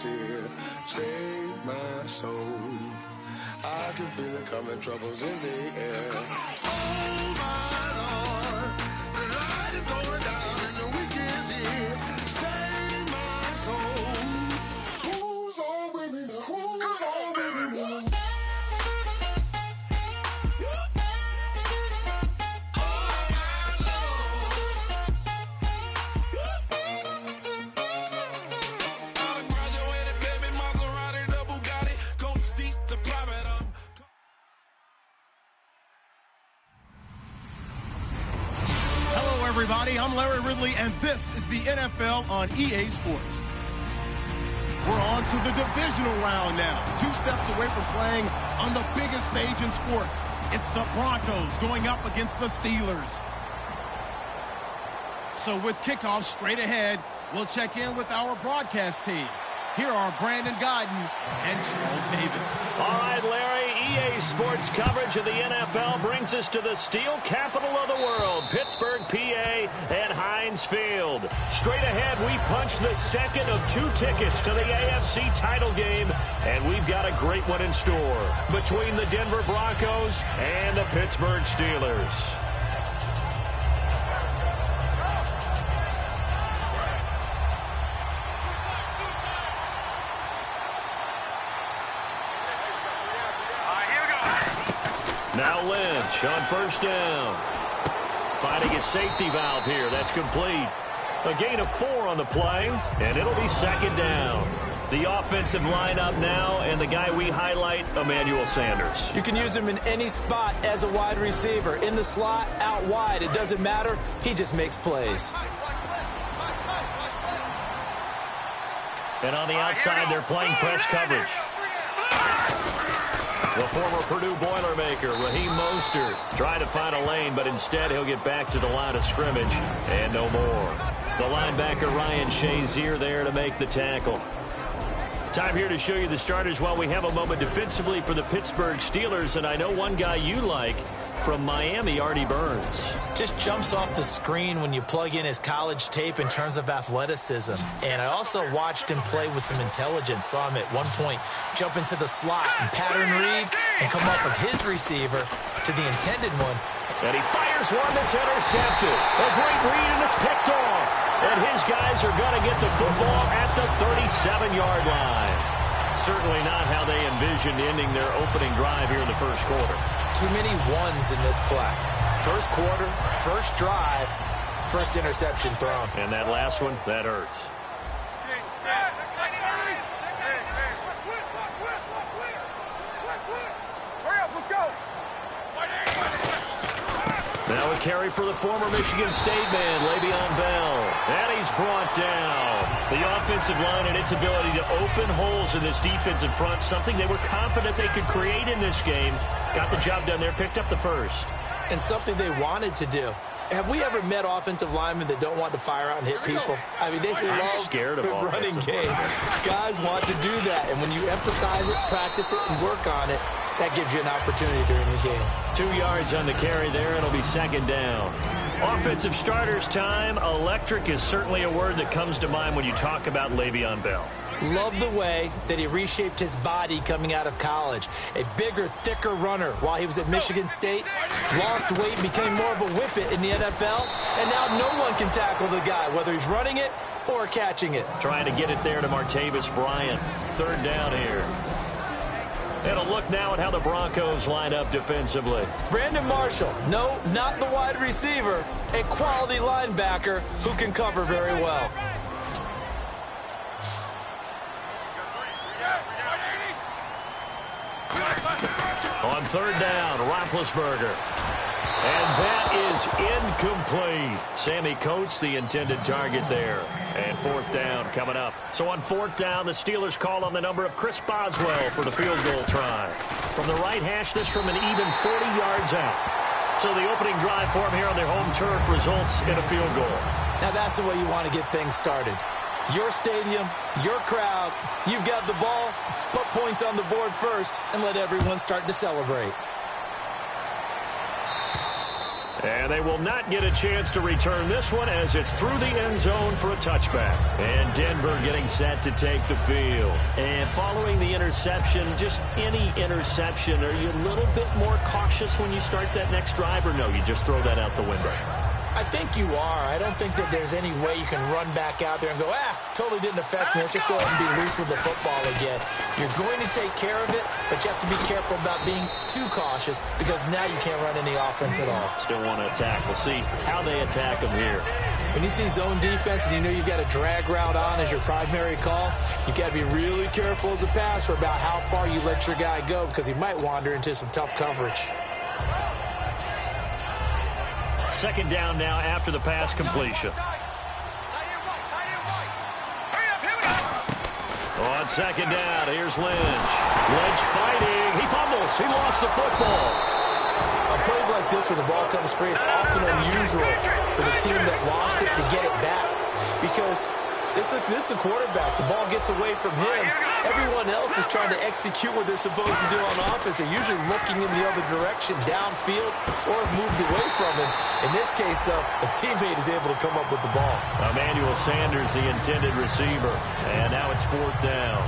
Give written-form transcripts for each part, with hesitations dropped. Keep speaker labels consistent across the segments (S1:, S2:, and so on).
S1: here. Save my soul. I can feel it coming, troubles in the air. Oh my Lord, the light is going down and the week is here. Save my soul. Who's on with me now? Who's on with me now?
S2: Everybody, I'm Larry Ridley, and this is the NFL on EA Sports. We're on to the divisional round now. 2 steps away from playing on the biggest stage in sports. It's the Broncos going up against the Steelers. So with kickoff straight ahead, we'll check in with our broadcast team. Here are Brandon Godden and Charles Davis.
S3: All right, Larry, EA Sports coverage of the NFL brings us to the steel capital of the world, Pittsburgh, PA, and Heinz Field. Straight ahead, we punch the second of 2 tickets to the AFC title game, and we've got a great one in store between the Denver Broncos and the Pittsburgh Steelers. Now Lynch on first down. Finding his safety valve here. That's complete. A gain of 4 on the play, and it'll be second down. The offensive lineup now, and the guy we highlight, Emmanuel Sanders.
S4: You can use him in any spot as a wide receiver. In the slot, out wide. It doesn't matter. He just makes plays.
S3: And on the outside, they're playing press coverage. The former Purdue Boilermaker, Raheem Mostert, trying to find a lane, but instead he'll get back to the line of scrimmage and no more. The linebacker Ryan Shazier there to make the tackle. Time here to show you the starters while we have a moment defensively for the Pittsburgh Steelers, and I know one guy you like from Miami, Artie Burns.
S4: Just jumps off the screen when you plug in his college tape in terms of athleticism. And I also watched him play with some intelligence. Saw him at one point jump into the slot and pattern read and come off of his receiver to the intended one.
S3: And he fires one that's intercepted. A great read, and it's picked off. And his guys are going to get the football at the 37-yard line. Certainly not how they envisioned ending their opening drive here in the first quarter.
S4: Too many ones in this play. First quarter, first drive, first interception thrown.
S3: And that last one, that hurts. Now a carry for the former Michigan State man, Le'Veon Bell. And he's brought down. The offensive line and its ability to open holes in this defensive front, something they were confident they could create in this game. Got the job done there, picked up the first.
S4: And something they wanted to do. Have we ever met offensive linemen that don't want to fire out and hit people? I mean, they love the running game. Guys want to do that. And when you emphasize it, practice it, and work on it, that gives you an opportunity during the game.
S3: 2 yards on the carry there. It'll be second down. Offensive starters time. Electric is certainly a word that comes to mind when you talk about Le'Veon Bell.
S4: Love the way that he reshaped his body coming out of college. A bigger, thicker runner while he was at Michigan State. Lost weight, became more of a whippet in the NFL. And now no one can tackle the guy, whether he's running it or catching it.
S3: Trying to get it there to Martavis Bryant. Third down here. And a look now at how the Broncos line up defensively.
S4: Brandon Marshall, no, not the wide receiver, a quality linebacker who can cover very well.
S3: On third down, Roethlisberger. And that is incomplete. Sammy Coates, the intended target there. And fourth down coming up. So on fourth down, the Steelers call on the number of Chris Boswell for the field goal try. From the right hash, this from an even 40 yards out. So the opening drive for them here on their home turf results in a field goal.
S4: Now that's the way you want to get things started. Your stadium, your crowd, you've got the ball, put points on the board first, and let everyone start to celebrate.
S3: And they will not get a chance to return this one as it's through the end zone for a touchback. And Denver getting set to take the field. And following the interception, just any interception, are you a little bit more cautious when you start that next drive, or no, you just throw that out the window?
S4: I think you are. I don't think that there's any way you can run back out there and go, totally didn't affect me. Let's just go ahead and be loose with the football again. You're going to take care of it, but you have to be careful about being too cautious because now you can't run any offense at all.
S3: Still want to attack. We'll see how they attack them here.
S4: When you see zone defense and you know you've got a drag route on as your primary call, you've got to be really careful as a passer about how far you let your guy go because he might wander into some tough coverage.
S3: Second down now after the pass completion. On second down, here's Lynch. Lynch fighting. He fumbles. He lost the football.
S4: On plays like this where the ball comes free, it's often unusual for the team that lost it to get it back because this is the quarterback. The ball gets away from him. Everyone else is trying to execute what they're supposed to do on offense. They're usually looking in the other direction, downfield, or moved away from him. In this case, though, a teammate is able to come up with the ball.
S3: Emmanuel Sanders, the intended receiver. And now it's fourth down.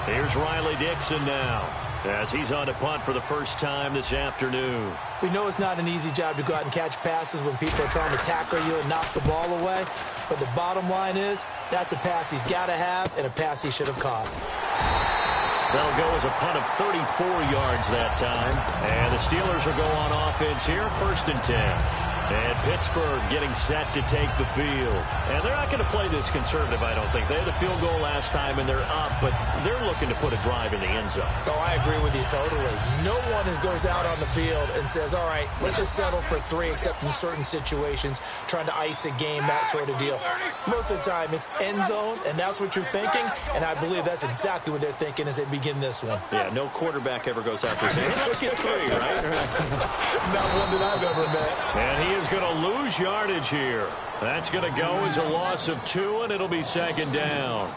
S3: Here's Riley Dixon now as he's on to punt for the first time this afternoon.
S4: We know it's not an easy job to go out and catch passes when people are trying to tackle you and knock the ball away. But the bottom line is, that's a pass he's got to have and a pass he should have caught.
S3: That'll go as a punt of 34 yards that time. And the Steelers will go on offense here, 1st and 10. And Pittsburgh getting set to take the field. And they're not going to play this conservative, I don't think. They had a field goal last time, and they're up, but they're looking to put a drive in the end zone.
S4: Oh, I agree with you totally. No one goes out on the field and says, all right, let's just settle for 3, except in certain situations, trying to ice a game, that sort of deal. Most of the time, it's end zone, and that's what you're thinking, and I believe that's exactly what they're thinking as they begin this one.
S3: Yeah, no quarterback ever goes out there saying, hey, let's get 3, right?
S4: Not one that I've ever met.
S3: And he is going to lose yardage here. That's going to go as a loss of 2, and it'll be second down.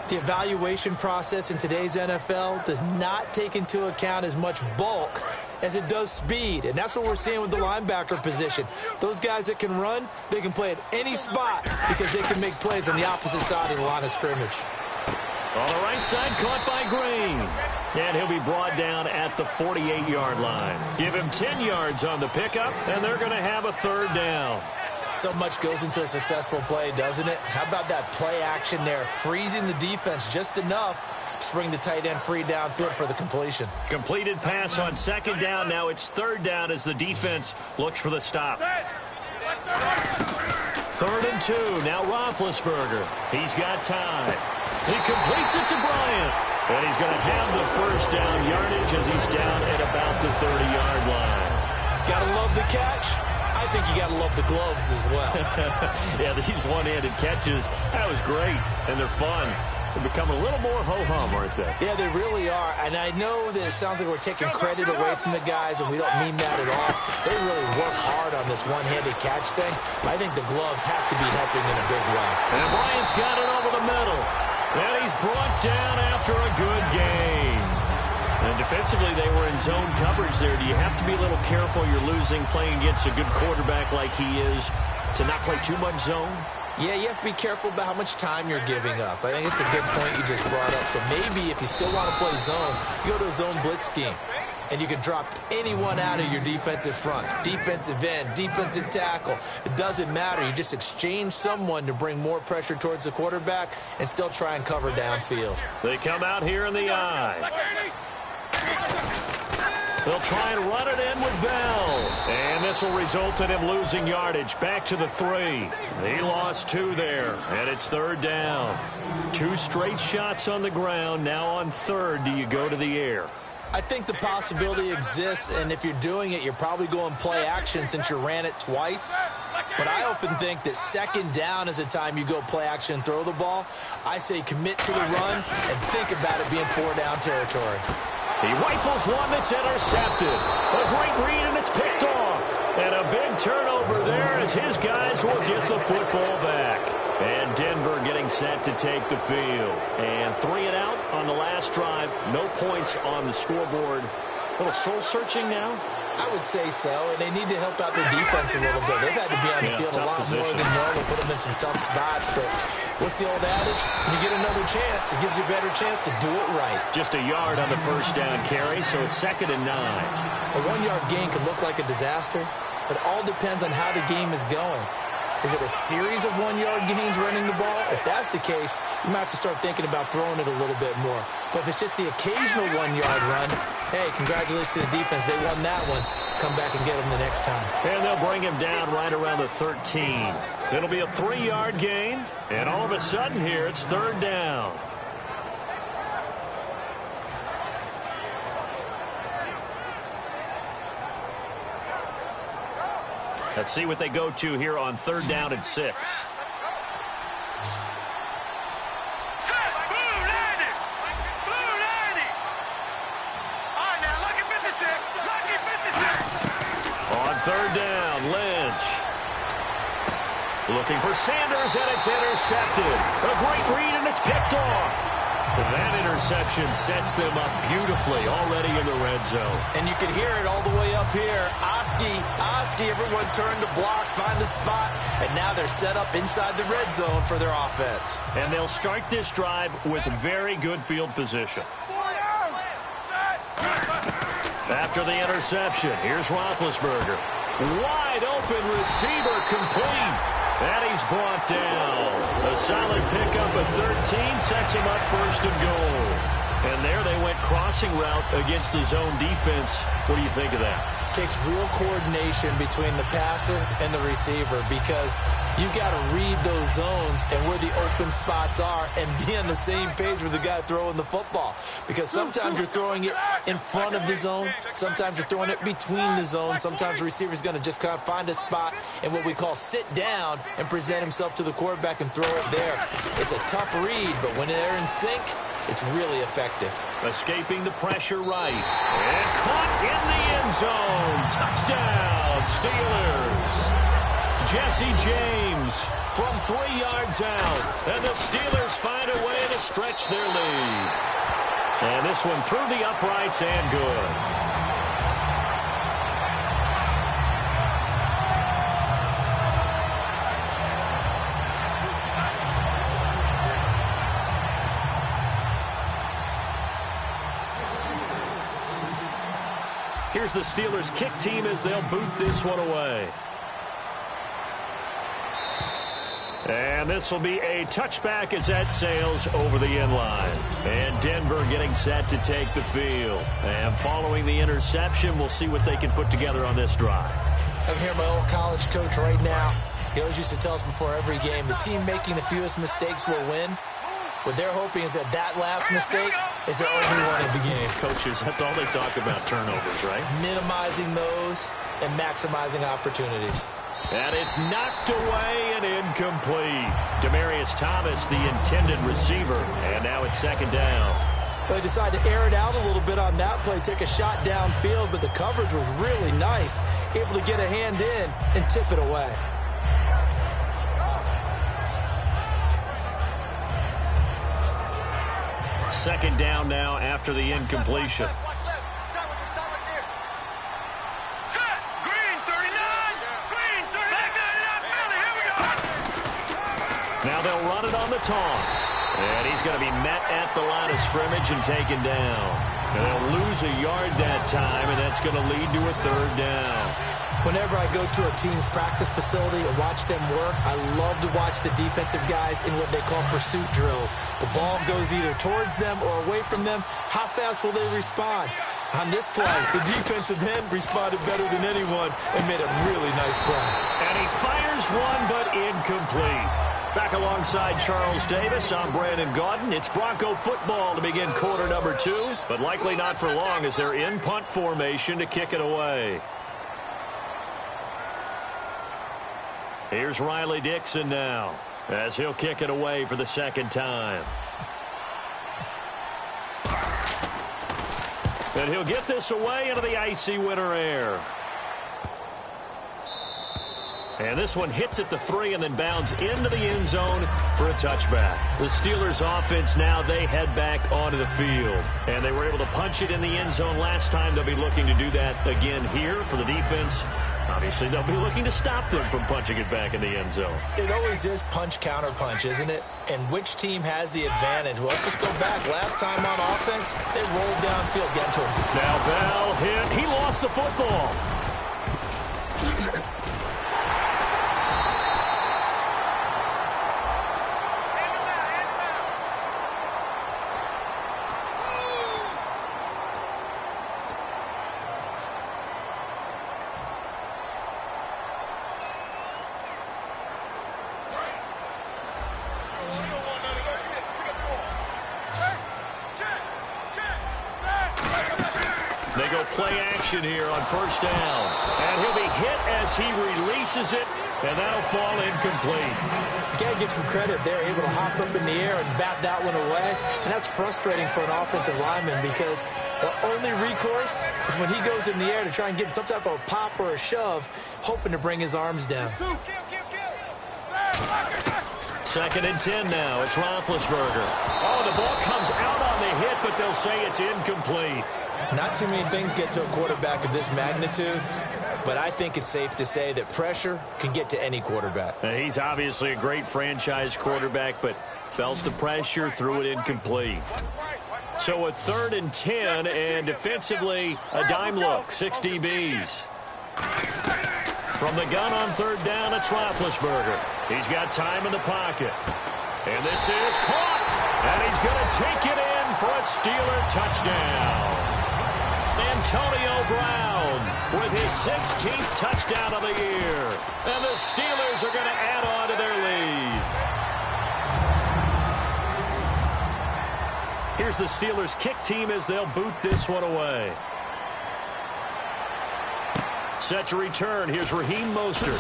S4: The evaluation process in today's NFL does not take into account as much bulk as it does speed, and that's what we're seeing with the linebacker position. Those guys that can run, they can play at any spot because they can make plays on the opposite side of the line of scrimmage.
S3: On the right side, caught by Green. And he'll be brought down at the 48-yard line. Give him 10 yards on the pickup, and they're going to have a 3rd down.
S4: So much goes into a successful play, doesn't it? How about that play action there, freezing the defense just enough to bring the tight end free downfield for the completion.
S3: Completed pass on second down. Now it's 3rd down as the defense looks for the stop. 3rd and 2. Now Roethlisberger. He's got time. He completes it to Bryant. And he's going to have the 1st down yardage as he's down at about the 30-yard line.
S4: Gotta love the catch. I think you gotta love the gloves as well.
S3: Yeah, these one-handed catches, that was great, and they're fun. They're becoming a little more ho-hum, aren't they?
S4: Yeah, they really are. And I know that it sounds like we're taking credit away from the guys, and we don't mean that at all. They really work hard on this one-handed catch thing. I think the gloves have to be helping in a big way.
S3: And Bryant's got it over the middle. And he's brought down after a good game. And defensively, they were in zone coverage there. Do you have to be a little careful? You're losing playing against a good quarterback like he is to not play too much zone?
S4: Yeah, you have to be careful about how much time you're giving up. I think it's a good point you just brought up. So maybe if you still want to play zone, you go to a zone blitz scheme. And you can drop anyone out of your defensive front, defensive end, defensive tackle. It doesn't matter. You just exchange someone to bring more pressure towards the quarterback and still try and cover downfield.
S3: They come out here in the eye. They'll try and run it in with Bell. And this will result in him losing yardage. Back to the 3. He lost 2 there. And it's 3rd down. 2 straight shots on the ground. Now on 3rd, do you go to the air?
S4: I think the possibility exists, and if you're doing it, you're probably going play action since you ran it twice. But I often think that 2nd down is a time you go play action and throw the ball. I say commit to the run and think about it being 4-down territory.
S3: He rifles one that's intercepted. A great read, and it's picked off. And a big turnover there as his guys will get the football back. And Denver getting set to take the field. And 3 and out on the last drive. No points on the scoreboard. A little soul-searching now?
S4: I would say so, and they need to help out their defense a little bit. They've had to be on the field a lot more than normal, put them in some tough spots. But what's the old adage? When you get another chance, it gives you a better chance to do it right.
S3: Just a yard on the first down carry, so it's 2nd and 9.
S4: A 1-yard gain could look like a disaster. It all depends on how the game is going. Is it a series of 1-yard gains running the ball? If that's the case, you might have to start thinking about throwing it a little bit more. But if it's just the occasional 1-yard run, hey, congratulations to the defense. They won that one. Come back and get them the next time.
S3: And they'll bring him down right around the 13. It'll be a 3-yard gain, and all of a sudden here, it's 3rd down. Let's see what they go to here on 3rd down and 6. On 3rd down, Lynch. Looking for Sanders, and it's intercepted. A great read, and it's picked off. That interception sets them up beautifully already in the red zone.
S4: And you can hear it all the way up here. Oski, everyone turned to block, find a spot, and now they're set up inside the red zone for their offense.
S3: And they'll start this drive with very good field position. After the interception, here's Roethlisberger. Wide open receiver complete. And he's brought down. A solid pickup at 13 sets him up 1st and goal. And there they went crossing route against the zone defense. What do you think of that?
S4: Takes real coordination between the passer and the receiver because you got to read those zones and where the open spots are and be on the same page with the guy throwing the football. Because sometimes you're throwing it in front of the zone. Sometimes you're throwing it between the zones. Sometimes the receiver's going to just kind of find a spot and what we call sit down and present himself to the quarterback and throw it there. It's a tough read, but when they're in sync, it's really effective.
S3: Escaping the pressure right. And caught in the end zone. Touchdown, Steelers. Jesse James from 3 yards out. And the Steelers find a way to stretch their lead. And this one through the uprights and good. Here's the Steelers kick team as they'll boot this one away. And this will be a touchback as that sails over the end line. And Denver getting set to take the field. And following the interception, we'll see what they can put together on this drive.
S4: I can hear my old college coach right now. He always used to tell us before every game, the team making the fewest mistakes will win. What they're hoping is that last mistake is their only one of the game.
S3: Coaches, that's all they talk about, turnovers, right?
S4: Minimizing those and maximizing opportunities.
S3: And it's knocked away and incomplete. Demaryius Thomas, the intended receiver, and now it's 2nd down.
S4: They decided to air it out a little bit on that play, take a shot downfield, but the coverage was really nice, able to get a hand in and tip it away.
S3: Second down now after the incompletion. Now they'll run it on the toss. And he's going to be met at the line of scrimmage and taken down. And they'll lose a yard that time, and that's going to lead to a 3rd down.
S4: Whenever I go to a team's practice facility and watch them work, I love to watch the defensive guys in what they call pursuit drills. The ball goes either towards them or away from them. How fast will they respond? On this play, the defensive end responded better than anyone and made a really nice play.
S3: And he fires one, but incomplete. Back alongside Charles Davis, I'm Brandon Gaudin. It's Bronco football to begin quarter number 2, but likely not for long as they're in punt formation to kick it away. Here's Riley Dixon now as he'll kick it away for the 2nd time. And he'll get this away into the icy winter air. And this one hits at the 3 and then bounds into the end zone for a touchback. The Steelers offense now, they head back onto the field. And they were able to punch it in the end zone last time. They'll be looking to do that again here for the defense. Obviously, they'll be looking to stop them from punching it back in the end zone.
S4: It always is punch-counter-punch, isn't it? And which team has the advantage? Well, let's just go back. Last time on offense, they rolled downfield, getting to him.
S3: Now Bell hit. He lost the football. They go play action here on first down. And he'll be hit as he releases it, and that'll fall incomplete.
S4: You got to give some credit. They're able to hop up in the air and bat that one away. And that's frustrating for an offensive lineman because the only recourse is when he goes in the air to try and give some type of a pop or a shove, hoping to bring his arms down.
S3: 2nd and 10 now. It's Roethlisberger. Oh, the ball comes out on the hit, but they'll say it's incomplete.
S4: Not too many things get to a quarterback of this magnitude, but I think it's safe to say that pressure can get to any quarterback.
S3: He's obviously a great franchise quarterback, but felt the pressure, threw it incomplete. So a 3rd and 10, and defensively, a dime look, 6 DBs. From the gun on 3rd down, it's Roethlisberger. He's got time in the pocket. And this is caught, and he's going to take it in for a Steeler touchdown. Antonio Brown with his 16th touchdown of the year. And the Steelers are going to add on to their lead. Here's the Steelers kick team as they'll boot this one away. Set to return. Here's Raheem Mostert.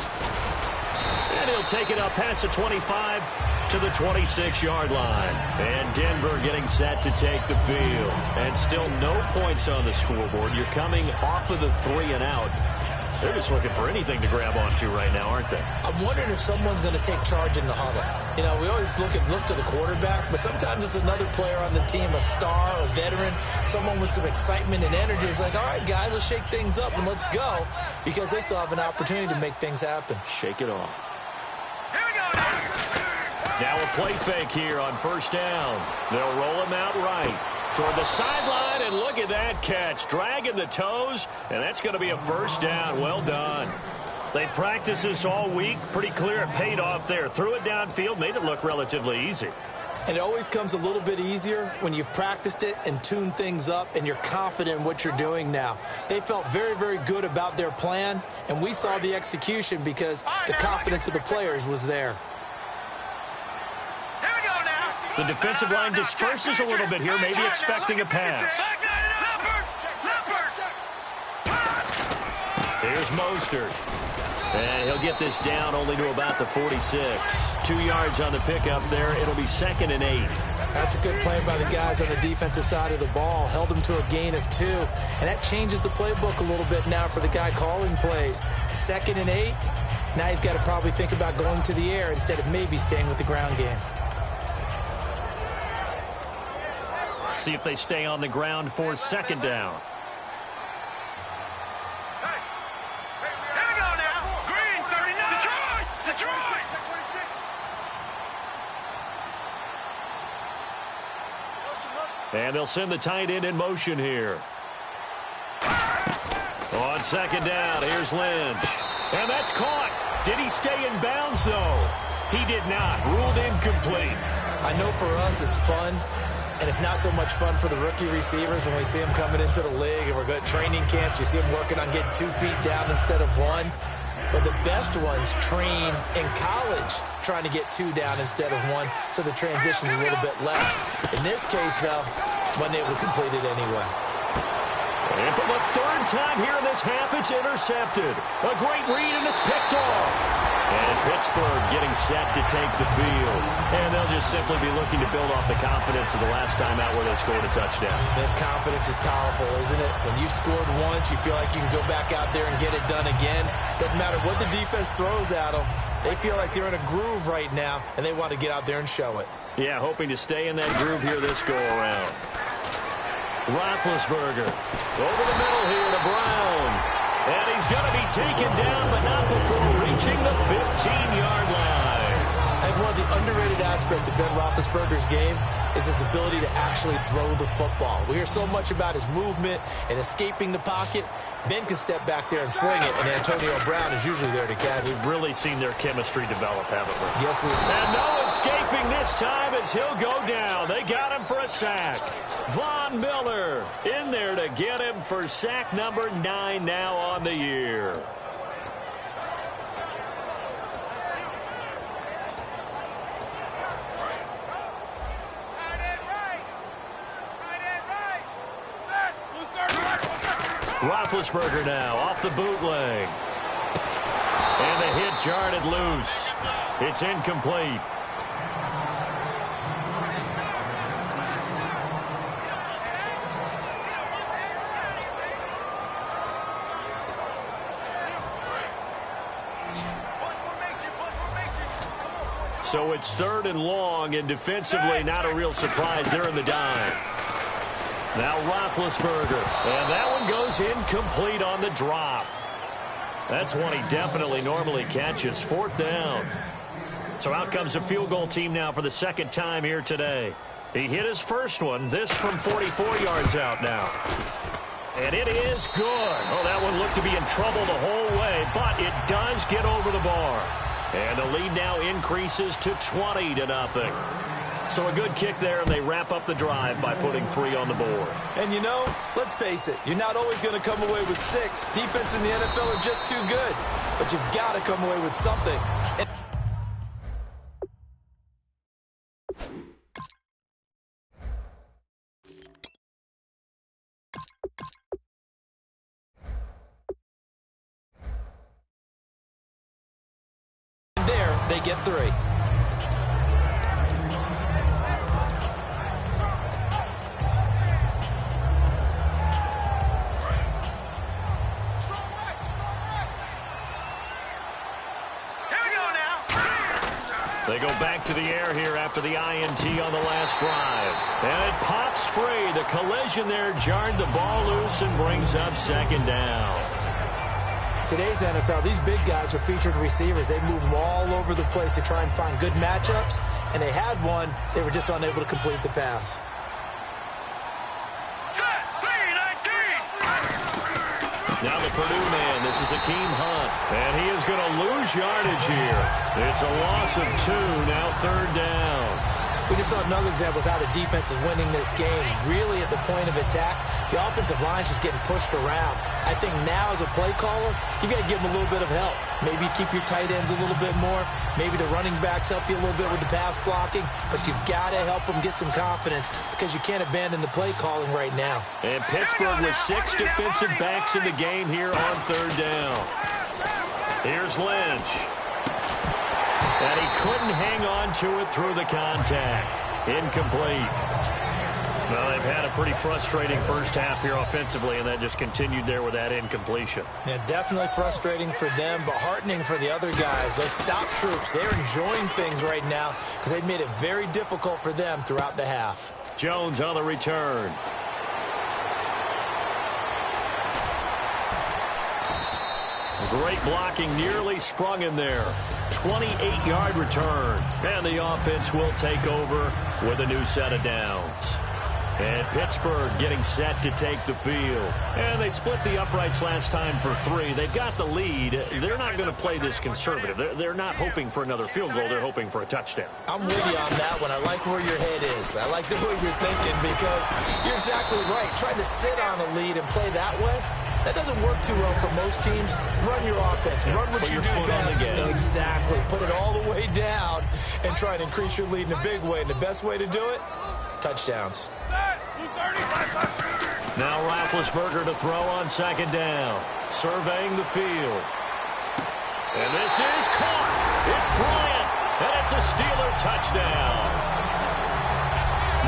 S3: And he'll take it up past the 25 to the 26-yard line. And Denver getting set to take the field. And still no points on the scoreboard. You're coming off of the 3 and out. They're just looking for anything to grab onto right now, aren't they?
S4: I'm wondering if someone's going to take charge in the huddle. You know, we always look to the quarterback, but sometimes it's another player on the team, a star, a veteran, someone with some excitement and energy. It's like, all right, guys, let's shake things up and let's go, because they still have an opportunity to make things happen.
S3: Shake it off. Now a play fake here on first down. They'll roll him out right toward the sideline, and look at that catch. Dragging the toes, and that's going to be a first down. Well done. They practiced this all week. Pretty clear it paid off there. Threw it downfield, made it look relatively easy.
S4: And it always comes a little bit easier when you've practiced it and tuned things up and you're confident in what you're doing now. They felt very, very good about their plan, and we saw the execution because the confidence of the players was there.
S3: The defensive line disperses a little bit here, maybe expecting a pass. Here's Mostert. And he'll get this down only to about the 46. 2 yards on the pickup there. It'll be 2nd and 8.
S4: That's a good play by the guys on the defensive side of the ball. Held him to a gain of 2. And that changes the playbook a little bit now for the guy calling plays. 2nd and 8. Now he's got to probably think about going to the air instead of maybe staying with the ground game.
S3: See if they stay on the ground for 2nd down. And they'll send the tight end in motion here. On 2nd down, here's Lynch. And that's caught. Did he stay in bounds, though? He did not. Ruled incomplete.
S4: I know for us it's fun, and it's not so much fun for the rookie receivers when we see them coming into the league and we're going to training camps. You see them working on getting 2 feet down instead of 1. But the best ones train in college trying to get 2 down instead of 1, so the transition's a little bit less. In this case, though, wasn't able to complete it anyway.
S3: And for the 3rd time here in this half, it's intercepted. A great read, and it's picked off. And Pittsburgh getting set to take the field. And they'll just simply be looking to build off the confidence of the last time out where they scored a touchdown.
S4: And confidence is powerful, isn't it? When you've scored once, you feel like you can go back out there and get it done again. Doesn't matter what the defense throws at them. They feel like they're in a groove right now, and they want to get out there and show it.
S3: Yeah, hoping to stay in that groove here this go-around. Roethlisberger over the middle here to Brown. And he's going to be taken down, but not before reaching the 15-yard line.
S4: And one of the underrated aspects of Ben Roethlisberger's game is his ability to actually throw the football. We hear so much about his movement and escaping the pocket. Ben can step back there and fling it, and Antonio Brown is usually there to catch.
S3: We've really seen their chemistry develop, haven't we?
S4: Yes, we have.
S3: And no escaping this time as he'll go down. They got him for a sack. Von Miller in there to get him for sack number 9 now on the year. Roethlisberger now off the bootleg. And the hit jarred it loose. It's incomplete. So it's 3rd and long, and defensively not a real surprise. They're in the dime. Now Roethlisberger, and that one goes incomplete on the drop. That's one he definitely normally catches. 4th down. So out comes a field goal team now for the 2nd time here today. He hit his first one, this from 44 yards out now. And it is good. Oh, that one looked to be in trouble the whole way, but it does get over the bar. And the lead now increases to 20-0. So a good kick there, and they wrap up the drive by putting 3 on the board.
S4: And, you know, let's face it, you're not always going to come away with 6. Defense in the NFL are just too good. But you've got to come away with something. And there, they get 3.
S3: They go back to the air here after the INT on the last drive. And it pops free. The collision there jarred the ball loose and brings up 2nd down.
S4: Today's NFL, these big guys are featured receivers. They move them all over the place to try and find good matchups. And they had one. They were just unable to complete the pass.
S3: Now the Purdue man, this is Akeem Hunt, and he is going to lose yardage here. It's a loss of 2, now 3rd down.
S4: We just saw another example of how the defense is winning this game. Really at the point of attack, the offensive line is just getting pushed around. I think now as a play caller, you got to give them a little bit of help. Maybe keep your tight ends a little bit more. Maybe the running backs help you a little bit with the pass blocking. But you've got to help them get some confidence because you can't abandon the play calling right now.
S3: And Pittsburgh with 6 defensive backs in the game here on 3rd down. Here's Lynch. And he couldn't hang on to it through the contact. Incomplete. Well, they've had a pretty frustrating first half here offensively, and that just continued there with that incompletion.
S4: Yeah, definitely frustrating for them, but heartening for the other guys. Those stop troops, they're enjoying things right now because they've made it very difficult for them throughout the half.
S3: Jones on the return. Great blocking, nearly sprung him there. 28-yard return. And the offense will take over with a new set of downs. And Pittsburgh getting set to take the field. And they split the uprights last time for 3. They've got the lead. They're not going to play this conservative. They're not hoping for another field goal. They're hoping for a touchdown.
S4: I'm with you on that one. I like where your head is. I like the way you're thinking because you're exactly right. Trying to sit on a lead and play that way, that doesn't work too well for most teams. Run your offense. Run what you do best. Exactly. Put it all the way down and try and increase your lead in a big way. And the best way to do it, touchdowns.
S3: Now Roethlisberger to throw on 2nd down. Surveying the field. And this is caught. It's Bryant, and it's a Steeler touchdown.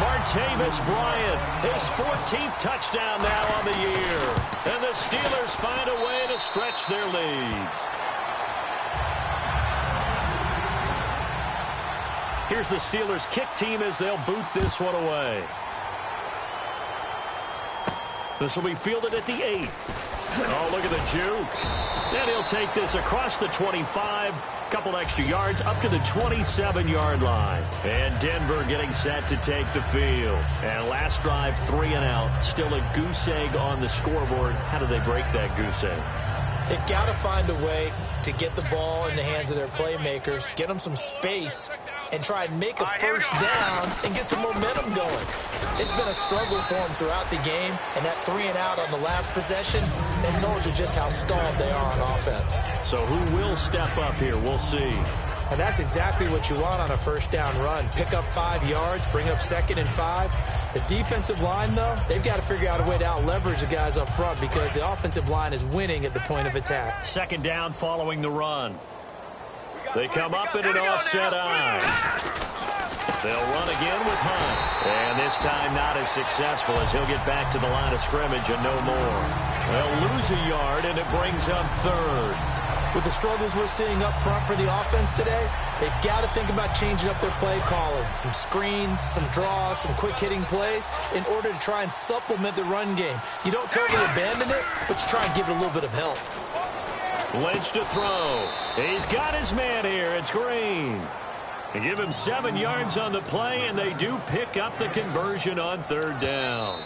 S3: Martavis Bryant, his 14th touchdown now on the year. And the Steelers find a way to stretch their lead. Here's the Steelers kick team as they'll boot this one away. This will be fielded at the 8. Oh, look at the juke. And he'll take this across the 25. Couple extra yards up to the 27-yard line. And Denver getting set to take the field. And last drive, 3 and out. Still a goose egg on the scoreboard. How do they break that goose egg?
S4: They've got to find a way to get the ball in the hands of their playmakers, get them some space, and try and make a first down and get some momentum going. It's been a struggle for them throughout the game, and that 3 and out on the last possession, that told you just how stalled they are on offense.
S3: So who will step up here? We'll see.
S4: And that's exactly what you want on a first down run. Pick up 5 yards, bring up 2nd and 5. The defensive line, though, they've got to figure out a way to out-leverage the guys up front because the offensive line is winning at the point of attack.
S3: 2nd down following the run. They come up in an offset eye. They'll run again with Hunt. And this time not as successful as he'll get back to the line of scrimmage and no more. They'll lose a yard, and it brings up 3rd.
S4: With the struggles we're seeing up front for the offense today, they've got to think about changing up their play calling. Some screens, some draws, some quick-hitting plays in order to try and supplement the run game. You don't totally abandon it, but you try and give it a little bit of help.
S3: Lynch to throw. He's got his man here. It's Green. They give him 7 yards on the play, and they do pick up the conversion on 3rd down.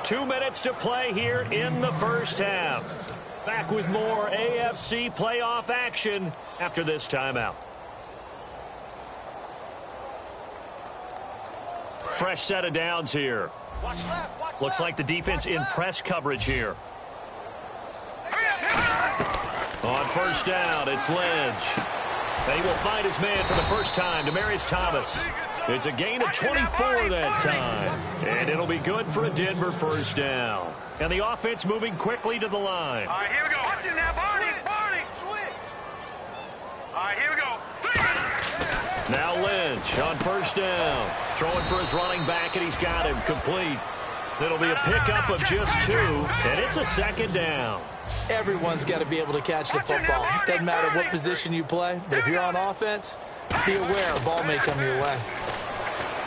S3: 2 minutes to play here in the first half. Back with more AFC playoff action after this timeout. Fresh set of downs here. Looks like the defense in press coverage here. On 1st down, it's Lynch. And he will find his man for the first time, Demaryius Thomas. It's a gain of 24 that time. And it'll be good for a Denver first down. And the offense moving quickly to the line.
S5: All right, here we go. Watch it now, Barney. All right, here we go.
S3: Now Lynch on 1st down. Throwing for his running back, and he's got him complete. It'll be a pickup of just 2, and it's a 2nd down.
S4: Everyone's got to be able to catch the football. Doesn't matter what position you play, but if you're on offense, be aware a ball may come your way.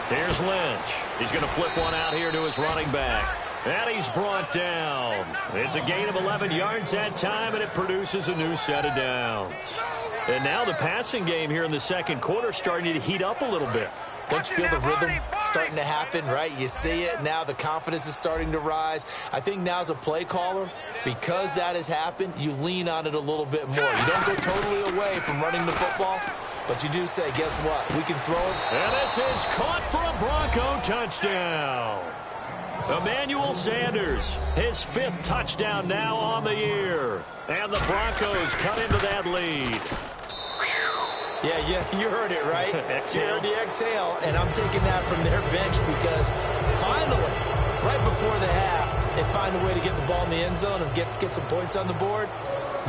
S3: Here's Lynch. He's going to flip one out here to his running back. And he's brought down. It's a gain of 11 yards that time, and it produces a new set of downs. And now the passing game here in the 2nd quarter starting to heat up a little bit.
S4: Don't you feel the rhythm starting to happen, right? You see it now. The confidence is starting to rise. I think now as a play caller, because that has happened, you lean on it a little bit more. You don't go totally away from running the football, but you do say, guess what? We can throw it.
S3: And this is caught for a Bronco touchdown. Emmanuel Sanders, his 5th touchdown now on the year. And the Broncos cut into that lead.
S4: Yeah, you heard it, right?
S3: Exhale.
S4: You heard the exhale, and I'm taking that from their bench because finally, right before the half, they find a way to get the ball in the end zone and get some points on the board.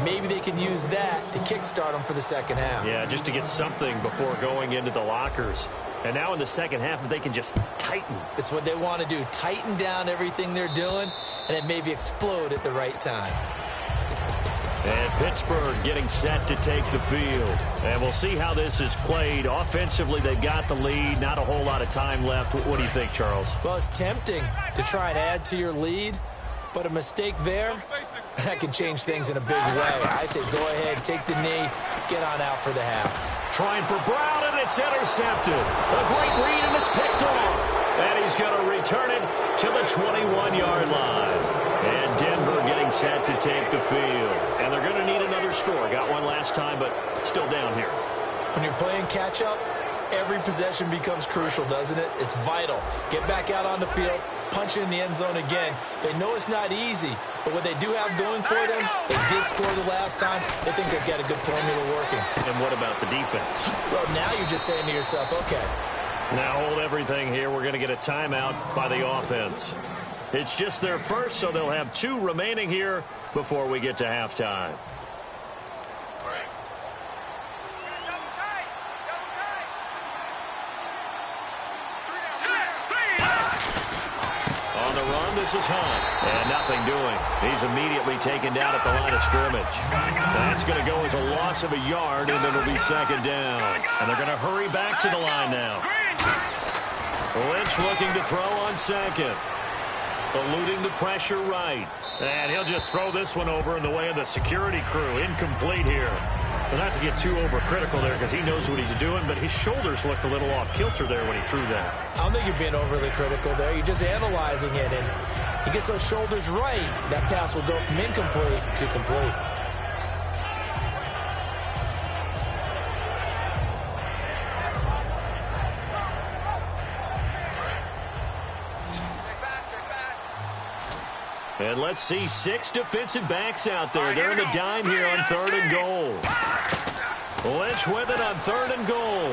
S4: Maybe they can use that to kickstart them for the 2nd half.
S3: Yeah, just to get something before going into the lockers. And now in the 2nd half, they can just tighten.
S4: It's what they want to do. Tighten down everything they're doing, and then maybe explode at the right time.
S3: And Pittsburgh getting set to take the field. And we'll see how this is played. Offensively, they've got the lead. Not a whole lot of time left. What do you think, Charles?
S4: Well, it's tempting to try and add to your lead, but a mistake there, that can change things in a big way. I say go ahead, take the knee, get on out for the half.
S3: Trying for Brown, and it's intercepted. A great read, and it's picked off. And he's going to return it to the 21-yard line. And Denver getting set to take the field. And they're going to need another score. Got one last time, but still down here.
S4: When you're playing catch-up, every possession becomes crucial, doesn't it? It's vital. Get back out on the field, punch it in the end zone again. They know it's not easy, but what they do have going for them, they did score the last time. They think they've got a good formula working.
S3: And what about the defense?
S4: Well, now you're just saying to yourself, okay.
S3: Now hold everything here. We're going to get a timeout by the offense. It's just their first, so they'll have 2 remaining here before we get to halftime. this is Hunt. And nothing doing. He's immediately taken down at the line of scrimmage. That's going to go as a loss of a yard, and it'll be second down. And they're going to hurry back to the line now. Lynch looking to throw on second. Eluding the pressure right. And he'll just throw this one over in the way of the security crew. Incomplete here. Well, not to get too overcritical there because he knows what he's doing, but his shoulders looked a little off kilter there when he threw that.
S4: I don't think you're being overly critical there. You're just analyzing it, and he gets those shoulders right. That pass will go from incomplete to complete.
S3: And let's see 6 defensive backs out there. They're in the dime here on 3rd and goal. Lynch with it on 3rd and goal.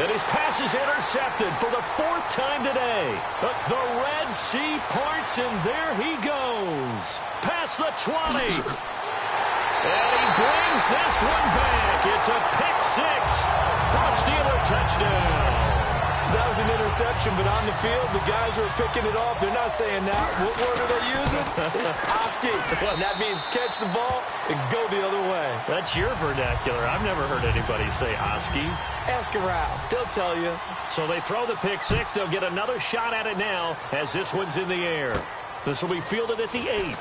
S3: And his pass is intercepted for the 4th time today. The Red Sea parts, and there he goes. Past the 20. And he brings this one back. It's a pick 6 for a Steeler touchdown.
S4: That was an interception, but on the field, the guys who are picking it off, they're not saying that. What word are they using? It's Oski. And that means catch the ball and go the other way.
S3: That's your vernacular. I've never heard anybody say Oski.
S4: Ask around. They'll tell you. So they throw the pick 6. They'll get another shot at it now as this one's in the air. This will be fielded at the 8.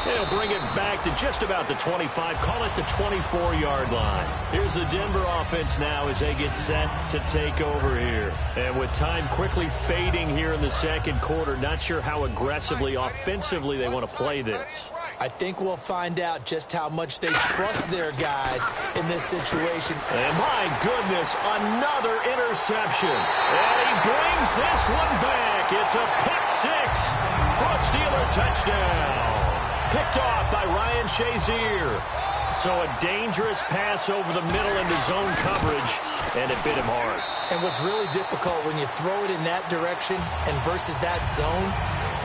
S4: They'll bring it back to just about the 25. Call it the 24-yard line. Here's the Denver offense now as they get set to take over here. And with time quickly fading here in the second quarter, not sure how aggressively, offensively they want to play this. I think we'll find out just how much they trust their guys in this situation.
S3: And my goodness, another interception. And he brings this one back. It's a pick 6 for a Steeler touchdown. Picked off by Ryan Shazier. So a dangerous pass over the middle into zone coverage, and it bit him hard.
S4: And what's really difficult when you throw it in that direction and versus that zone,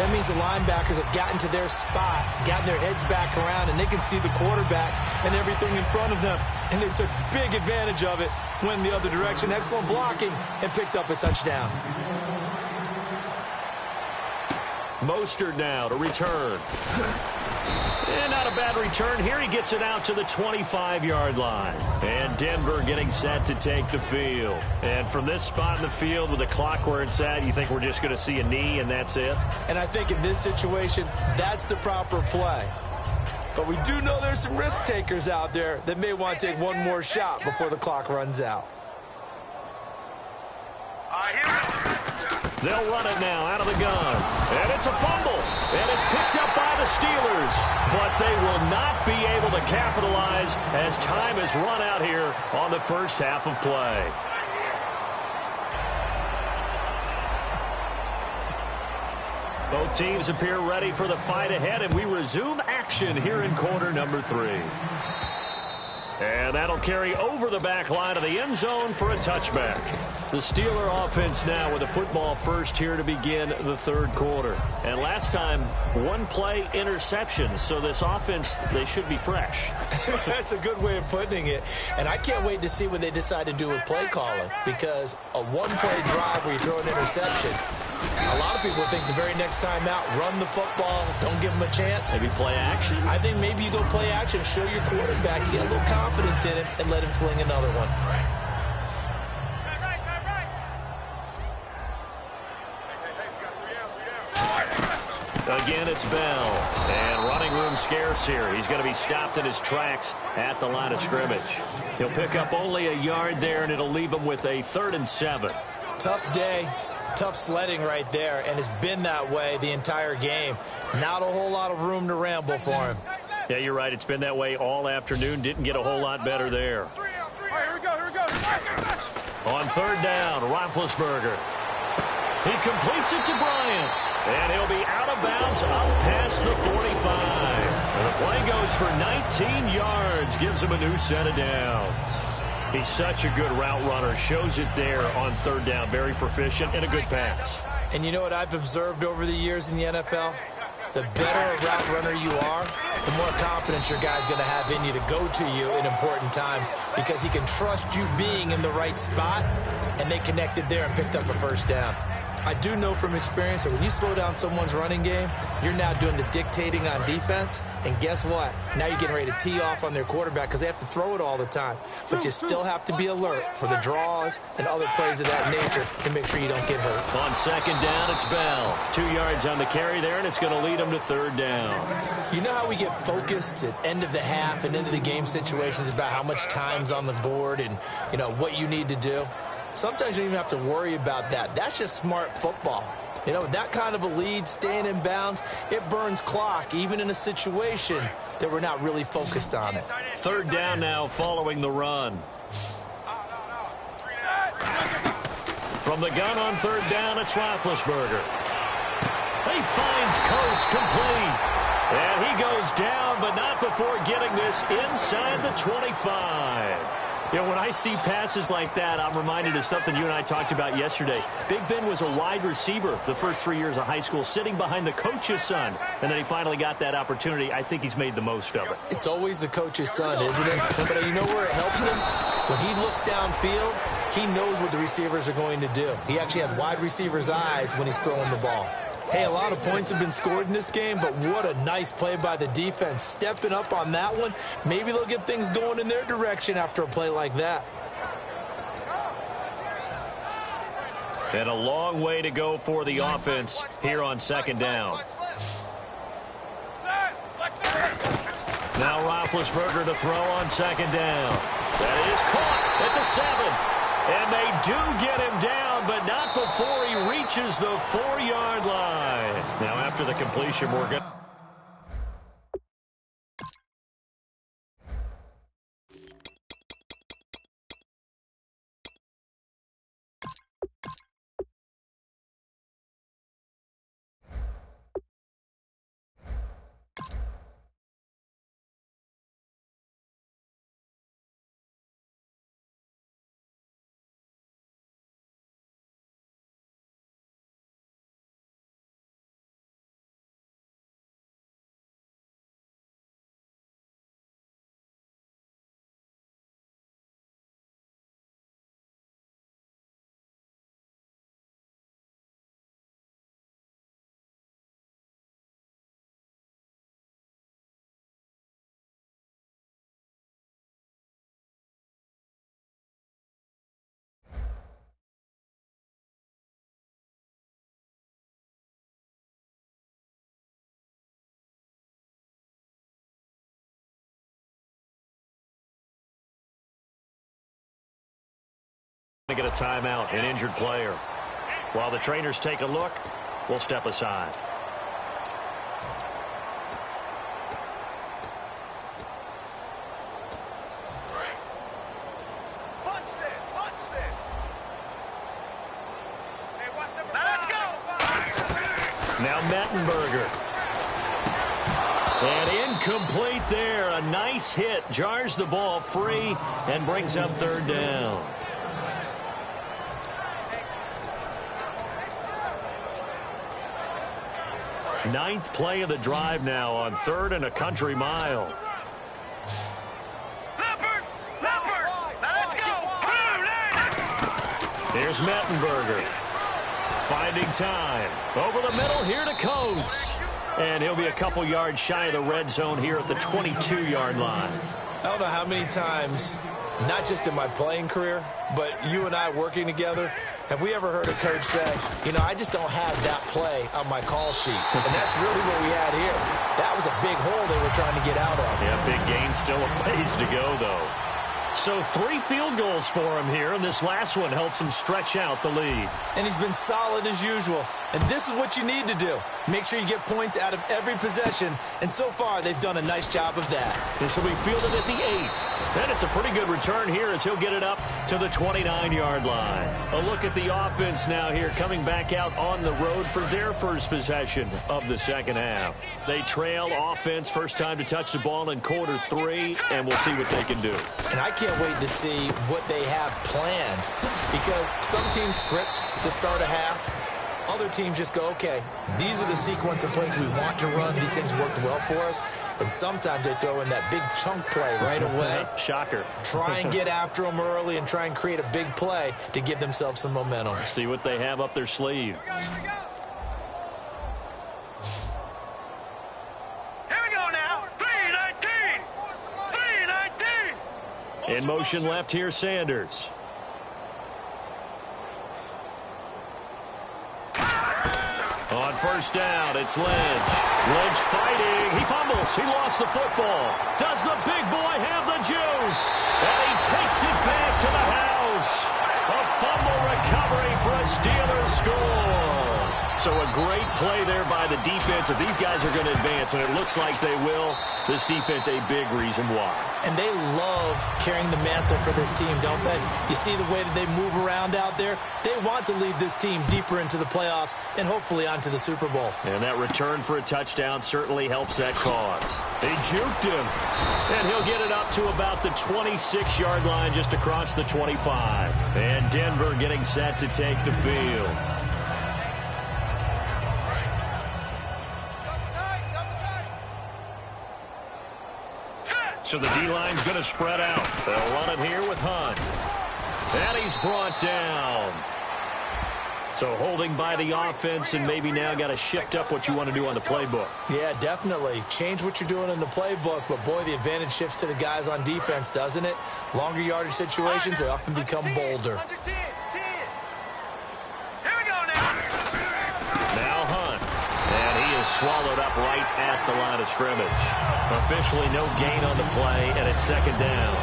S4: that means the linebackers have gotten to their spot, gotten their heads back around, and they can see the quarterback and everything in front of them. And they took big advantage of it, went the other direction. Excellent blocking, and picked up a touchdown.
S3: Mostert now to return. And not a bad return here. He gets it out to the 25-yard line. And Denver getting set to take the field. And from this spot in the field with the clock where it's at, you think we're just going to see a knee and that's it?
S4: And I think in this situation, that's the proper play. But we do know there's some risk takers out there that may want to take one more shot before the clock runs out.
S3: They'll run it now out of the gun. And it's a fumble. And it's picked up by the Steelers. But they will not be able to capitalize as time has run out here on the first half of play. Both teams appear ready for the fight ahead, and we resume action here in quarter number 3. And that'll carry over the back line of the end zone for a touchback. The Steeler offense now with a football first here to begin the third quarter. And last time, one play interceptions. So this offense, they should be fresh.
S4: That's a good way of putting it. And I can't wait to see what they decide to do with play calling. Because a one-play drive where you throw an interception, a lot of people think the very next time out, run the football, don't give them a chance.
S3: Maybe play action.
S4: I think maybe you go play action, show your quarterback, get a little confidence in him, and let him fling another one.
S3: Again, it's Bell. And running room scarce here. He's going to be stopped in his tracks at the line of scrimmage. He'll pick up only a yard there, and it'll leave him with a 3rd and 7.
S4: Tough day. Tough sledding right there, and it's been that way the entire game. Not a whole lot of room to ramble for him.
S3: Yeah, you're right. It's been that way all afternoon. Didn't get a whole lot better there.
S5: All right, here we go.
S3: On 3rd down, Roethlisberger. He completes it to Bryant. And he'll be out of bounds up past the 45. And the play goes for 19 yards. Gives him a new set of downs. He's such a good route runner. Shows it there on 3rd down. Very proficient and a good pass.
S4: And you know what I've observed over the years in the NFL? The better a route runner you are, the more confidence your guy's going to have in you to go to you in important times because he can trust you being in the right spot, and they connected there and picked up a 1st down. I do know from experience that when you slow down someone's running game, you're now doing the dictating on defense. And guess what? Now you're getting ready to tee off on their quarterback because they have to throw it all the time. But you still have to be alert for the draws and other plays of that nature to make sure you don't get hurt.
S3: On second down, it's Bell. 2 yards on the carry there, and it's going to lead them to third down.
S4: You know how we get focused at end of the half and into the game situations about how much time's on the board and, you know, what you need to do? Sometimes you don't even have to worry about that. That's just smart football. You know, that kind of a lead, staying in bounds, it burns clock, even in a situation that we're not really focused on it.
S3: Third down now following the run. From the gun on third down, it's Roethlisberger. He finds Coates complete. And he goes down, but not before getting this inside the 25. You know, when I see passes like that, I'm reminded of something you and I talked about yesterday. Big Ben was a wide receiver the first 3 years of high school, sitting behind the coach's son. And then he finally got that opportunity. I think he's made the most of it.
S4: It's always the coach's son, isn't it? But you know where it helps him? When he looks downfield, he knows what the receivers are going to do. He actually has wide receivers' eyes when he's throwing the ball. Hey, a lot of points have been scored in this game, but what a nice play by the defense. Stepping up on that one, maybe they'll get things going in their direction after a play like that.
S3: And a long way to go for the offense here on second down. Now Roethlisberger to throw on second down. That is caught at the 7. And they do get him down, but not before he reaches the 4-yard line. Now, after the completion, we're going to get a timeout, an injured player. While the trainers take a look, we'll step aside. Now Mettenberger. And incomplete there. A nice hit. Jars the ball free and brings up third down. Ninth play of the drive now on third and a country mile.
S5: Let's go.
S3: Here's Mettenberger. Finding time. Over the middle here to Coates. And he'll be a couple yards shy of the red zone here at the 22-yard line.
S4: I don't know how many times, not just in my playing career, but you and I working together, have we ever heard a coach say, you know, I just don't have that play on my call sheet. And that's really what we had here. That was a big hole they were trying to get out of.
S3: Yeah, big gain, still a ways to go, though. So 3 field goals for him here, and this last one helps him stretch out the lead.
S4: And he's been solid as usual. And this is what you need to do. Make sure you get points out of every possession. And so far, they've done a nice job of that.
S3: This will be fielded at the 8. And it's a pretty good return here as he'll get it up to the 29-yard line. A look at the offense now here, coming back out on the road for their first possession of the second half. They trail offense, first time to touch the ball in quarter 3, and we'll see what they can do.
S4: And I can't wait to see what they have planned, because some teams script to start a half. other teams just go, okay, these are the sequence of plays we want to run. These things worked well for us. And sometimes they throw in that big chunk play right away.
S3: Shocker.
S4: Try and get after them early and try and create a big play to give themselves some momentum.
S3: See what they have up their sleeve.
S5: Here we go now. 3-19. 3-19.
S3: In motion left here, Sanders. On first down, it's Lynch. Lynch fighting. He fumbles. He lost the football. Does the big boy have the juice? And he takes it back to the house. A fumble recovery for a Steelers score. So a great play there by the defense. If these guys are going to advance, and it looks like they will, this defense a big reason why.
S4: And they love carrying the mantle for this team, don't they? You see the way that they move around out there? They want to lead this team deeper into the playoffs and hopefully onto the Super Bowl.
S3: And that return for a touchdown certainly helps that cause. They juked him, and he'll get it up to about the 26-yard line just across the 25. And Denver getting set to take the field. So the D-line's going to spread out. They'll run it here with Hunt. And he's brought down. So holding by the offense, and maybe now got to shift up what you want to do on the playbook.
S4: Yeah, definitely. Change what you're doing in the playbook, but boy, the advantage shifts to the guys on defense, doesn't it? Longer yardage situations, they often become bolder.
S3: Now Hunt. And he is swallowed up right at the line of scrimmage. Officially no gain on the play, and it's second down.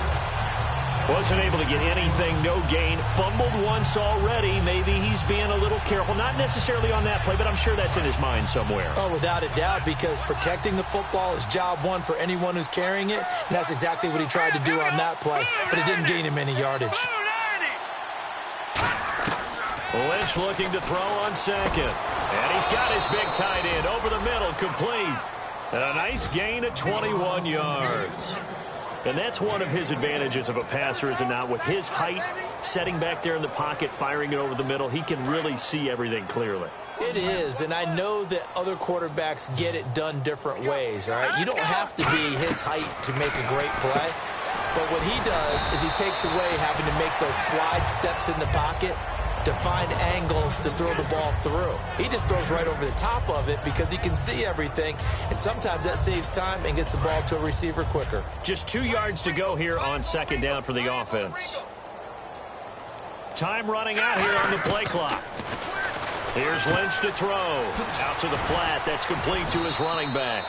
S3: Wasn't able to get anything, no gain. Fumbled once already. Maybe he's being a little careful. Not necessarily on that play, but I'm sure that's in his mind somewhere.
S4: Oh, without a doubt, because protecting the football is job one for anyone who's carrying it. And that's exactly what he tried to do on that play, but it didn't gain him any yardage.
S3: Lynch looking to throw on second. And he's got his big tight end over the middle, complete. And a nice gain at 21 yards. And that's one of his advantages of a passer, is it not? With his height, setting back there in the pocket, firing it over the middle, he can really see everything clearly.
S4: It is, and I know that other quarterbacks get it done different ways, all right? You don't have to be his height to make a great play. But what he does is he takes away having to make those slide steps in the pocket to find angles to throw the ball through. He just throws right over the top of it because he can see everything, and sometimes that saves time and gets the ball to a receiver quicker.
S3: Just 2 yards to go here on second down for the offense. Time running out here on the play clock. Here's Lynch to throw. Out to the flat. That's complete to his running back.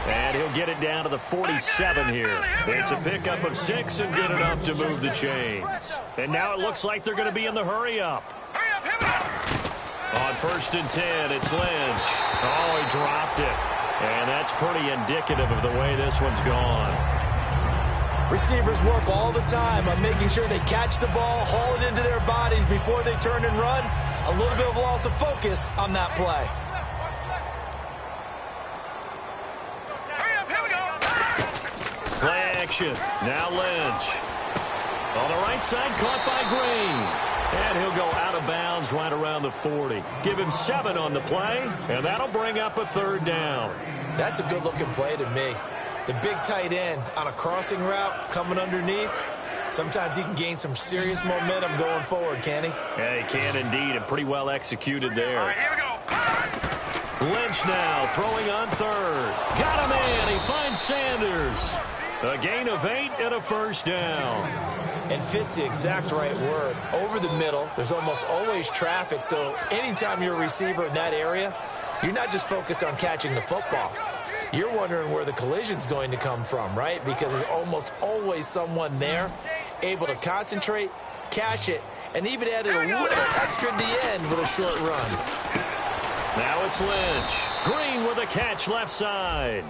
S3: And he'll get it down to the 47 here. It's a pickup of 6 and good enough to move the chains. And now it looks like they're going to be in the hurry-up. On first and 10, it's Lynch. Oh, he dropped it. And that's pretty indicative of the way this one's gone.
S4: Receivers work all the time on making sure they catch the ball, haul it into their bodies before they turn and run. A little bit of loss of focus on that play.
S3: Play action. Now Lynch. On the right side, caught by Green. And he'll go out of bounds right around the 40. Give him 7 on the play, and that'll bring up a third down.
S4: That's a good-looking play to me. The big tight end on a crossing route coming underneath. Sometimes he can gain some serious momentum going forward, can he?
S3: Yeah, he can indeed, and pretty well executed there.
S5: All right, here we go.
S3: Lynch now throwing on third. Got him in. He finds Sanders. A gain of 8 and a first down.
S4: And fits the exact right word. Over the middle, there's almost always traffic, so anytime you're a receiver in that area, you're not just focused on catching the football. You're wondering where the collision's going to come from, right? Because there's almost always someone there able to concentrate, catch it, and even added a little extra at the end with a short run.
S3: Now it's Lynch. Green with a catch left side.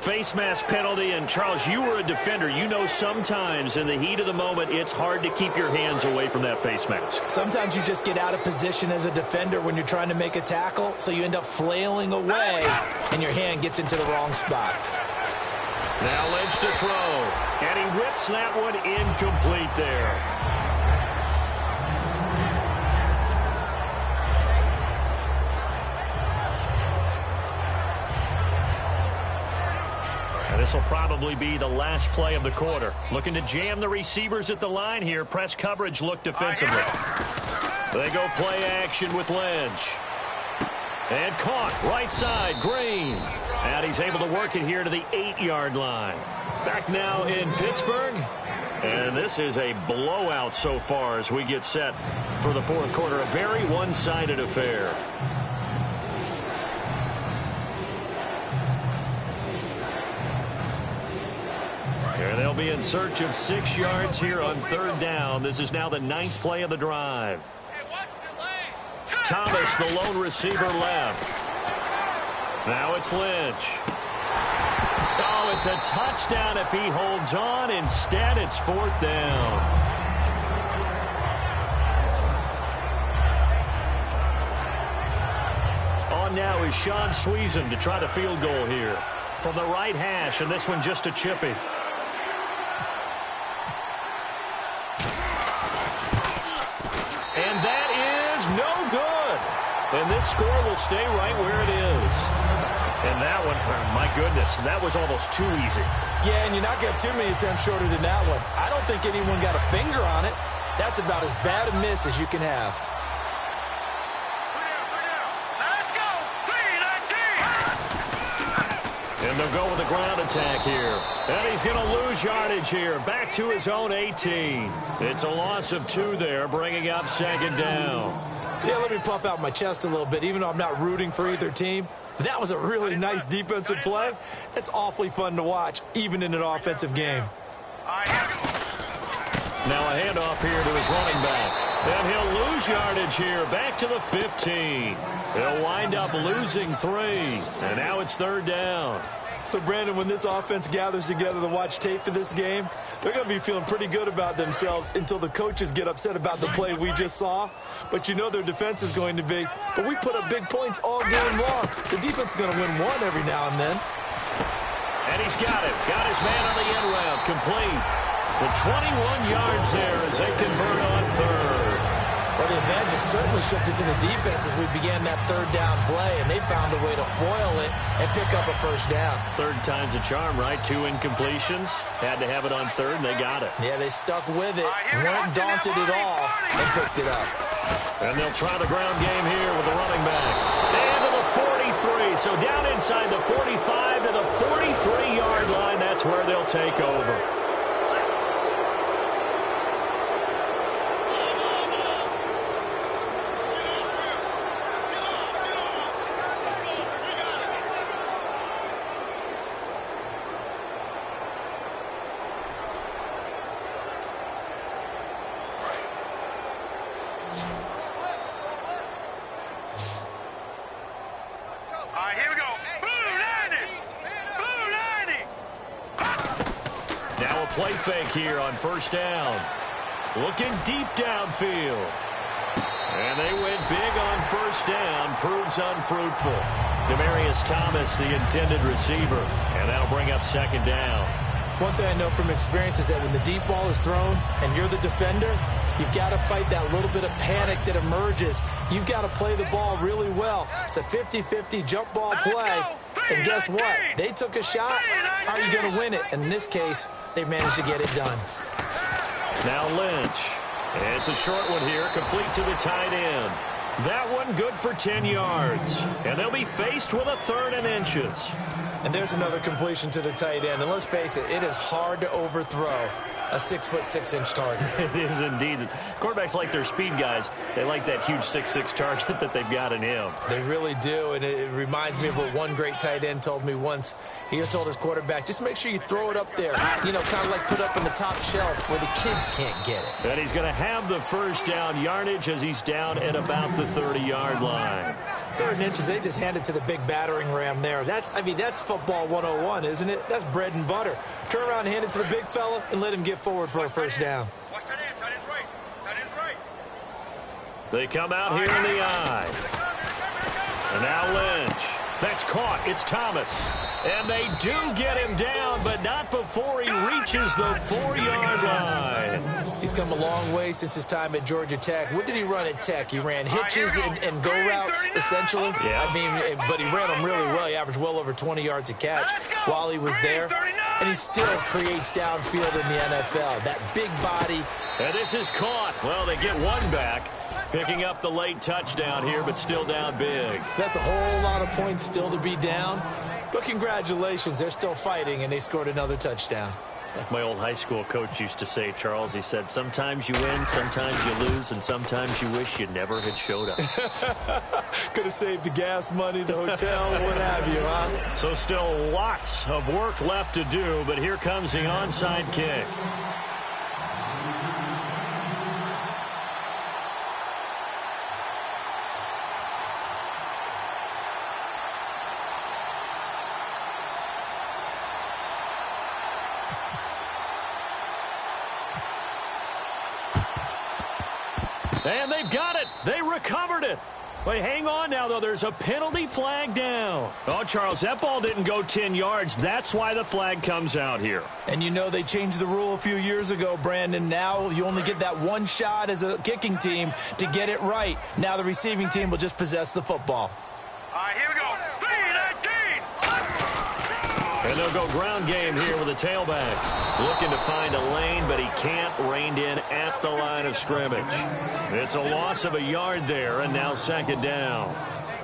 S3: Face mask penalty, and Charles, you were a defender. You know sometimes in the heat of the moment, it's hard to keep your hands away from that face mask.
S4: Sometimes you just get out of position as a defender when you're trying to make a tackle, so you end up flailing away, and your hand gets into the wrong spot.
S3: Now Lynch to throw, and he whips that one incomplete there. And this will probably be the last play of the quarter. Looking to jam the receivers at the line here. Press coverage look defensively. They go play action with Lynch. And caught right side, Green. And he's able to work it here to the 8-yard line. Back now in Pittsburgh. And this is a blowout so far as we get set for the fourth quarter. A very one-sided affair. And they'll be in search of 6 yards here on third down. This is now the 9th play of the drive. Thomas, the lone receiver, left. Now it's Lynch. Oh, it's a touchdown if he holds on. Instead, it's fourth down. On now is Sean Sweezan to try the field goal here from the right hash, and this one just a chippy. And that is no good. And this score will stay right where it is. And that one, my goodness, that was almost too easy.
S4: Yeah, and you're not going to have too many attempts shorter than that one. I don't think anyone got a finger on it. That's about as bad a miss as you can have.
S5: Let's go. 3-19.
S3: And they'll go with the ground attack here. And he's going to lose yardage here. Back to his own 18. It's a loss of 2 there, bringing up second down.
S4: Yeah, let me puff out my chest a little bit, even though I'm not rooting for either team. That was a really nice defensive play. It's awfully fun to watch, even in an offensive game.
S3: Now a handoff here to his running back. And he'll lose yardage here, back to the 15. He'll wind up losing 3. And now it's third down.
S4: So, Brandon, when this offense gathers together to watch tape for this game, they're going to be feeling pretty good about themselves until the coaches get upset about the play we just saw. But you know their defense is going to be. But we put up big points all game long. The defense is going to win one every now and then.
S3: And he's got it. Got his man on the end route. Complete. The 21 yards there as they convert on third.
S4: Well, the advantage has certainly shifted to the defense as we began that third down play, and they found a way to foil it and pick up a first down.
S3: Third time's a charm, right? 2 incompletions. Had to have it on third, and they got it.
S4: Yeah, they stuck with it, weren't daunted at all, and picked it up.
S3: And they'll try the ground game here with the running back. And to the 43. So down inside the 45 to the 43-yard line. That's where they'll take over. Play fake here on first down. Looking deep downfield. And they went big on first down. Proves unfruitful. Demaryius Thomas, the intended receiver. And that'll bring up second down.
S4: One thing I know from experience is that when the deep ball is thrown and you're the defender, you've got to fight that little bit of panic that emerges. You've got to play the ball really well. It's a 50-50 jump ball play. And guess what? They took a shot. How are you going to win it? And in this case, they managed to get it done.
S3: Now Lynch. And it's a short one here, complete to the tight end. That one good for 10 yards. And they'll be faced with a 3rd and inches.
S4: And there's another completion to the tight end. And let's face it, it is hard to overthrow a 6'6" target.
S3: It is indeed. Quarterbacks like their speed guys. They like that huge 6'6" target that they've got in him.
S4: They really do, and it reminds me of what one great tight end told me once. He told his quarterback, just make sure you throw it up there, you know, kind of like put up in the top shelf where the kids can't get it.
S3: And he's going to have the first down yardage as he's down at about the 30-yard line.
S4: 3rd and inches, they just handed to the big battering ram there. That's football 101, isn't it? That's bread and butter. Turn around and hand it to the big fella and let him get forward for a first down.
S5: Watch that end. Tight end's right. Tight end's right.
S3: They come out here in the eye. And now Lynch. That's caught. It's Thomas. And they do get him down, but not before he reaches the 4-yard line.
S4: He's come a long way since his time at Georgia Tech. What did he run at Tech? He ran hitches and go routes, essentially.
S3: Yeah.
S4: I mean, but he ran them really well. He averaged well over 20 yards a catch while he was there. And he still creates downfield in the NFL. That big body.
S3: And this is caught. Well, they get one back. Picking up the late touchdown here, but still down big.
S4: That's a whole lot of points still to be down. But congratulations, they're still fighting, and they scored another touchdown.
S3: Like my old high school coach used to say, Charles, he said, sometimes you win, sometimes you lose, and sometimes you wish you never had showed up.
S4: Could have saved the gas money, the hotel, what have you, huh?
S3: So still lots of work left to do, but here comes the onside kick. And they've got it. They recovered it. But hang on now, though. There's a penalty flag down. Oh, Charles, that ball didn't go 10 yards. That's why the flag comes out here.
S4: And you know they changed the rule a few years ago, Brandon. Now you only get that one shot as a kicking team to get it right. Now the receiving team will just possess the football.
S5: All right, here we go. 3-19.
S3: And they'll go ground game here with a tailback. Looking to find a lane, but he can't. Reined in at the line of scrimmage. It's a loss of a yard there, and now second down.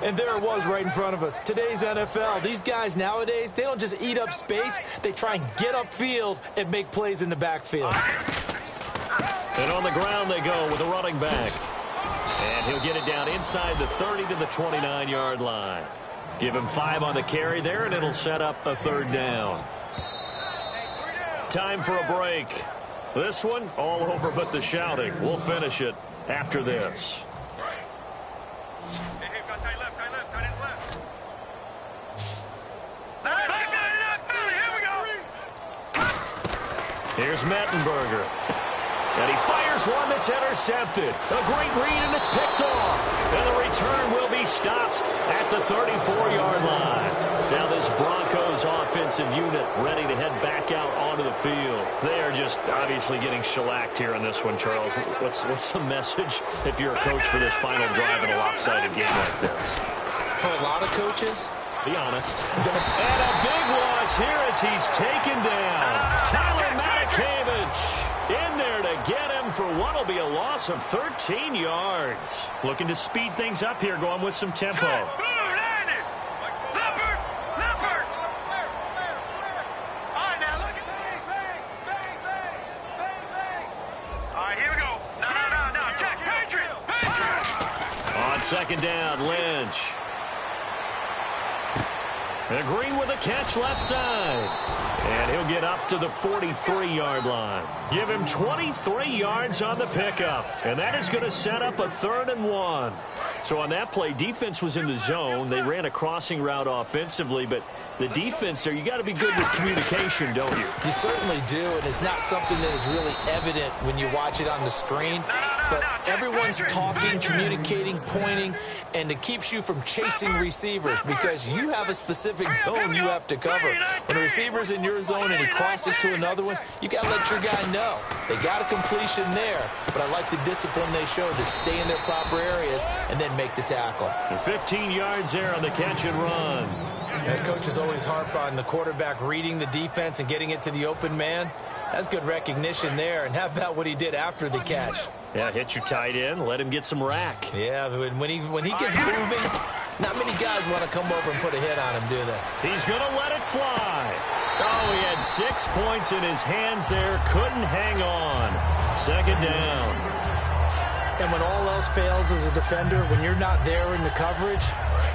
S4: And there it was right in front of us. Today's NFL, these guys nowadays, they don't just eat up space. They try and get upfield and make plays in the backfield.
S3: And on the ground they go with a running back. And he'll get it down inside the 30 to the 29-yard line. Give him 5 on the carry there, and it'll set up a third down. Time for a break. This one, all over but the shouting. We'll finish it after this.
S5: Hey, got tight left, tight end left. Here we go.
S3: Here's Mettenberger. And he fires one that's intercepted. A great read, and it's picked off. And the return will be stopped at the 34-yard line. Now this Broncos offensive unit ready to head back out onto the field. They are just obviously getting shellacked here in this one, Charles. What's the message if you're a coach for this final drive in a lopsided game like this?
S4: For a lot of coaches,
S3: be honest. And a big loss here as he's taken down. Tyler Matakevich in there to get him for what will be a loss of 13 yards. Looking to speed things up here, going with some tempo. Second down, Lynch. And Green with a catch left side. And he'll get up to the 43-yard line. Give him 23 yards on the pickup. And that is going to set up a 3rd and 1. So on that play, defense was in the zone. They ran a crossing route offensively, but the defense there, you got to be good with communication, don't you?
S4: You certainly do, and it's not something that is really evident when you watch it on the screen. But everyone's talking, communicating, pointing, and it keeps you from chasing receivers because you have a specific zone you have to cover. When a receiver's in your zone and he crosses to another one, you got to let your guy know. They got a completion there, but I like the discipline they showed to stay in their proper areas and then make the tackle.
S3: And 15 yards there on the catch and run.
S4: And coaches always harp on the quarterback reading the defense and getting it to the open man. That's good recognition there. And how about what he did after the catch?
S3: Yeah, hit your tight end, let him get some rack.
S4: Yeah, when he gets moving, not many guys want to come over and put a hit on him, do they?
S3: He's going to let it fly. Oh, he had 6 points in his hands there. Couldn't hang on. Second down.
S4: And when all else fails as a defender, when you're not there in the coverage,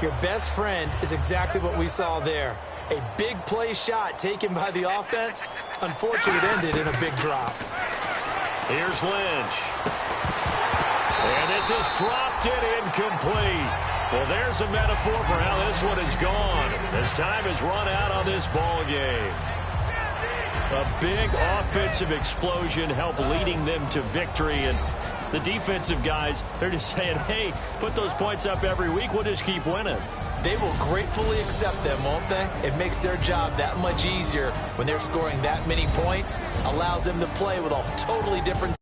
S4: your best friend is exactly what we saw there. A big play shot taken by the offense. Unfortunately, it ended in a big drop.
S3: Here's Lynch. And this is dropped and incomplete. Well, there's a metaphor for how this one is gone. As time has run out on this ball game. A big offensive explosion helped leading them to victory. And the defensive guys, they're just saying, hey, put those points up every week. We'll just keep winning.
S4: They will gratefully accept them, won't they? It makes their job that much easier when they're scoring that many points. Allows them to play with a totally different